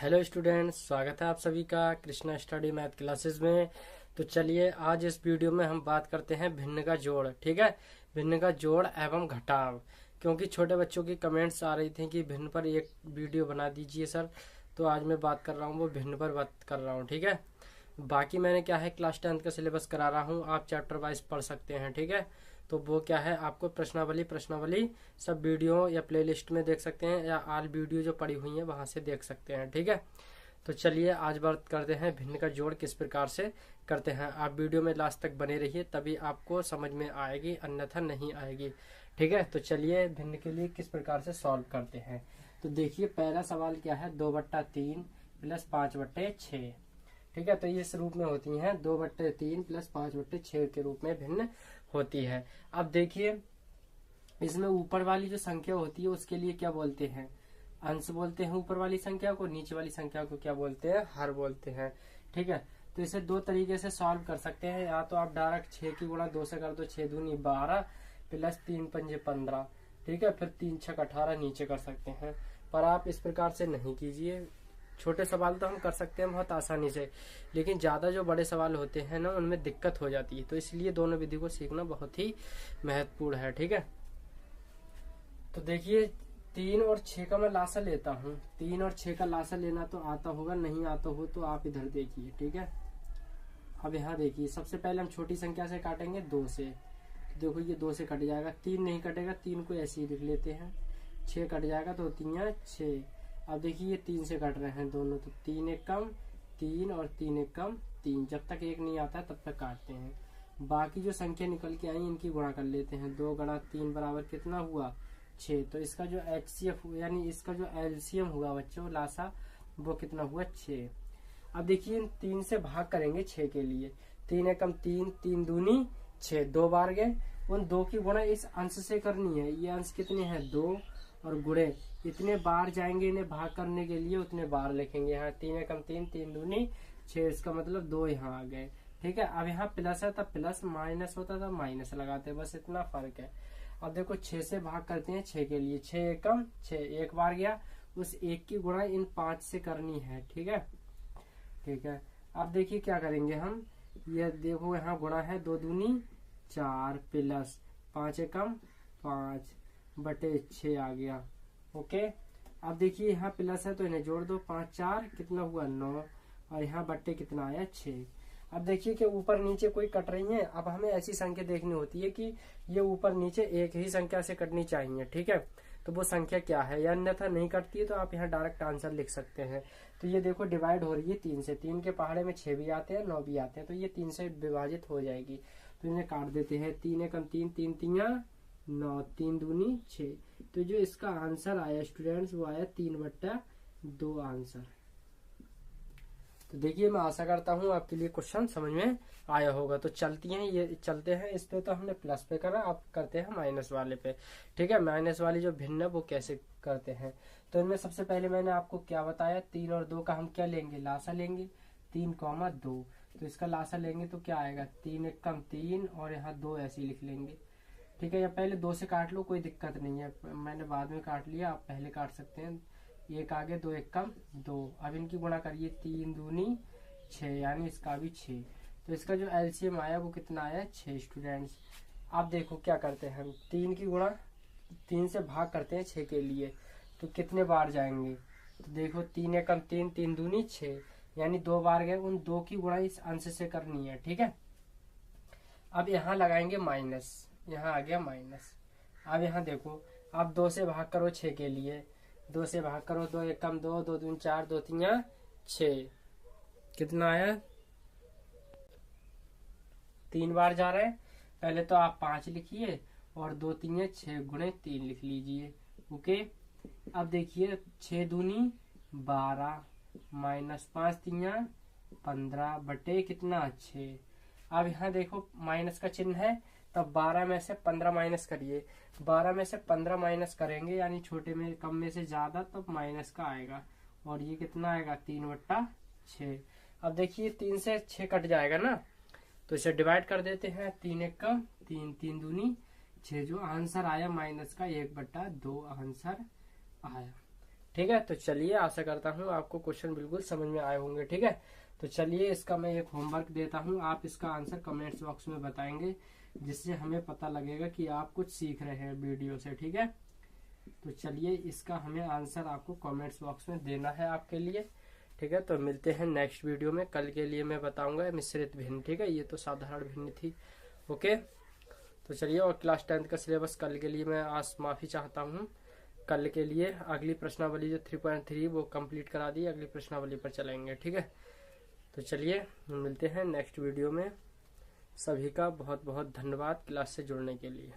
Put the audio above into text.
Hello students, स्वागत है आप सभी का कृष्णा स्टडी मैथ क्लासेस में। तो चलिए आज इस वीडियो में हम बात करते हैं भिन्न का जोड़। ठीक है, भिन्न का जोड़ एवं घटाव। क्योंकि छोटे बच्चों की कमेंट्स आ रही थी कि भिन्न पर एक वीडियो बना दीजिए सर, तो आज मैं बात कर रहा हूँ वो भिन्न पर बात कर रहा हूँ। ठीक है, बाकी मैंने क्या है क्लास 10th का सिलेबस करा रहा हूँ, आप चैप्टर वाइज पढ़ सकते हैं। ठीक है, तो वो क्या है आपको प्रश्नावली सब वीडियो या प्लेलिस्ट में देख सकते हैं, या आल वीडियो जो पड़ी हुई है वहां से देख सकते हैं। ठीक है, तो चलिए आज बात करते हैं भिन्न का जोड़ किस प्रकार से करते हैं। आप वीडियो में लास्ट तक बने रहिए, तभी आपको समझ में आएगी, अन्यथा नहीं आएगी। ठीक है, तो चलिए भिन्न के लिए किस प्रकार से सॉल्व करते हैं। तो देखिए पहला सवाल क्या है, 2/3 प्लस 5/6। ठीक है, तो ये इस रूप में होती हैं, 2/3 प्लस 5/6 के रूप में भिन्न होती है। अब देखिए इसमें ऊपर वाली जो संख्या होती है उसके लिए क्या बोलते हैं, अंश बोलते हैं ऊपर वाली संख्या को, नीचे वाली संख्या को क्या बोलते हैं, हर बोलते हैं। ठीक है, तो इसे दो तरीके से सॉल्व कर सकते हैं। या तो आप डायरेक्ट 6 की गुणा 2 से कर दो, 6 दूनी 12 प्लस 3 पंजे 15। ठीक है, फिर 3 छक 18 नीचे कर सकते हैं, पर आप इस प्रकार से नहीं कीजिए। छोटे सवाल तो हम कर सकते हैं बहुत आसानी से, लेकिन ज्यादा जो बड़े सवाल होते हैं ना उनमें दिक्कत हो जाती है, तो इसलिए दोनों विधि को सीखना बहुत ही महत्वपूर्ण है। ठीक है, तो देखिए 3 और 6 का मैं लासा लेता हूँ। 3 और 6 का लासा लेना तो आता होगा, नहीं आता हो तो आप इधर देखिए। ठीक है, अब यहाँ देखिए सबसे पहले हम छोटी संख्या से काटेंगे 2 से। तो देखो ये 2 से कट जाएगा, 3 नहीं कटेगा, 3 को ऐसे ही लिख लेते हैं। 6 कट जाएगा तो 3 6। अब देखिए ये 3 से कट रहे हैं दोनों, तो 3 एक कम 3 और 3 एक कम 3। जब तक एक नहीं आता है तब तक काटते हैं। बाकी जो संख्या निकल के आई इनकी गुणा कर लेते हैं। 2 गुणा 3 बराबर कितना हुआ, 6। तो इसका जो HCF यानी इसका जो LCM हुआ बच्चों लासा, वो कितना हुआ, 6। अब देखिए 3 से भाग करेंगे 6 के लिए। 3 एकम 3, 3 दूनी 6, 2 बार गए। उन 2 की गुणा इस अंश से करनी है। ये अंश कितने हैं, 2, और गुणे इतने बार जाएंगे इन्हें भाग करने के लिए, उतने बार लिखेंगे। यहाँ 3 एकम 3, 3 दूनी 6, इसका मतलब 2 यहाँ आ गए। ठीक है, अब यहाँ प्लस है तब प्लस, माइनस होता था माइनस लगाते, बस इतना फर्क है। अब देखो 6 से भाग करते हैं 6 के लिए। 6 एकम 6, एक बार गया, उस एक की गुणा इन 5 से करनी है। ठीक है, ठीक है, अब देखिए क्या करेंगे हम, ये देखो यहाँ गुणा है, 2 दूनी 4 प्लस 5 एकम 5/6 आ गया। ओके, अब देखिए यहाँ प्लस है तो इन्हें जोड़ दो, 5 4 कितना हुआ 9, और यहाँ बट्टे कितना आया 6। अब देखिए कि ऊपर नीचे कोई कट रही है। अब हमें ऐसी संख्या देखनी होती है कि ये ऊपर नीचे एक ही संख्या से कटनी चाहिए। ठीक है, तो वो संख्या क्या है, या अन्यथा नहीं कटती है तो आप यहाँ डायरेक्ट आंसर लिख सकते हैं। तो ये देखो डिवाइड हो रही है 3 से, 3 के पहाड़े में 6 भी आते हैं 9 भी आते हैं, तो ये 3 से विभाजित हो जाएगी। तो इन्हें काट देते हैं। 3 एकम 3, 3 तिया 9, 3 दूनी 6। तो जो इसका आंसर आया स्टूडेंट्स वो आया 3/2 आंसर। तो देखिए मैं आशा करता हूँ आपके लिए क्वेश्चन समझ में आया होगा। तो चलते हैं इस पे, तो हमने प्लस पे करा, अब करते हैं माइनस वाले पे। ठीक है, माइनस वाली जो भिन्न है वो कैसे करते हैं। तो इनमें सबसे पहले मैंने आपको क्या बताया, 3 और 2 का हम क्या लेंगे, लासा लेंगे। 3,2, तो इसका लासा लेंगे तो क्या आएगा, 3 एकम 3, और यहाँ 2 ऐसे ही लिख लेंगे। ठीक है, या पहले 2 से काट लो, कोई दिक्कत नहीं है, मैंने बाद में काट लिया, आप पहले काट सकते हैं। एक आगे 2 एकम 2। अब इनकी गुणा करिए, 3 दूनी 6, यानी इसका भी 6। तो इसका जो LCM आया वो कितना आया, 6 स्टूडेंट्स। अब देखो क्या करते हैं हम, 3 की गुणा 3 से भाग करते हैं 6 के लिए, तो कितने बार जाएंगे। तो देखो 3 एकम 3, 3 दूनी 6, यानी 2 बार गए। उन 2 की गुणा इस अंश से करनी है। ठीक है, अब यहाँ लगाएंगे माइनस, यहाँ आ गया माइनस। अब यहाँ देखो, अब 2 से भाग करो 6 के लिए। 2 से भाग करो, 2 एकम 2, 2 दूनी 4, 2 तिया 6, कितना आया, 3 बार जा रहे हैं। पहले तो आप 5 लिखिए और 2 तिया 6 गुणे 3 लिख लीजिए। ओके, अब देखिए 6 दूनी 12 माइनस 5 तिया 15 बटे कितना 6। अब यहाँ देखो माइनस का चिन्ह है, तब 12 में से 15 माइनस करिए। 12 में से 15 माइनस करेंगे यानी छोटे में कम में से ज्यादा, तब माइनस का आएगा, और ये कितना आएगा 3/6। अब देखिए 3 से 6 कट जाएगा ना, तो इसे डिवाइड कर देते हैं। 3 एकम 3, 3 दूनी 6, जो आंसर आया माइनस का 1/2 आंसर आया। ठीक है, तो चलिए आशा करता हूँ आपको क्वेश्चन बिल्कुल समझ में आए होंगे। ठीक है, तो चलिए इसका मैं एक होमवर्क देता हूँ, आप इसका आंसर कमेंट्स बॉक्स में बताएंगे, जिससे हमें पता लगेगा कि आप कुछ सीख रहे हैं वीडियो से। ठीक है, तो चलिए इसका हमें आंसर आपको कमेंट्स बॉक्स में देना है आपके लिए। ठीक है, तो मिलते हैं नेक्स्ट वीडियो में। कल के लिए मैं बताऊंगा मिश्रित भिन्न। ठीक है, ये तो साधारण भिन्न थी। ओके, तो चलिए, और क्लास 10th का सिलेबस कल के लिए मैं आज माफी चाहता हूँ। कल के लिए अगली प्रश्नावली जो 3.3 वो कंप्लीट करा दी, अगली प्रश्नावली पर चलेंगे। ठीक है, तो चलिए मिलते हैं नेक्स्ट वीडियो में। सभी का बहुत बहुत धन्यवाद क्लास से जुड़ने के लिए।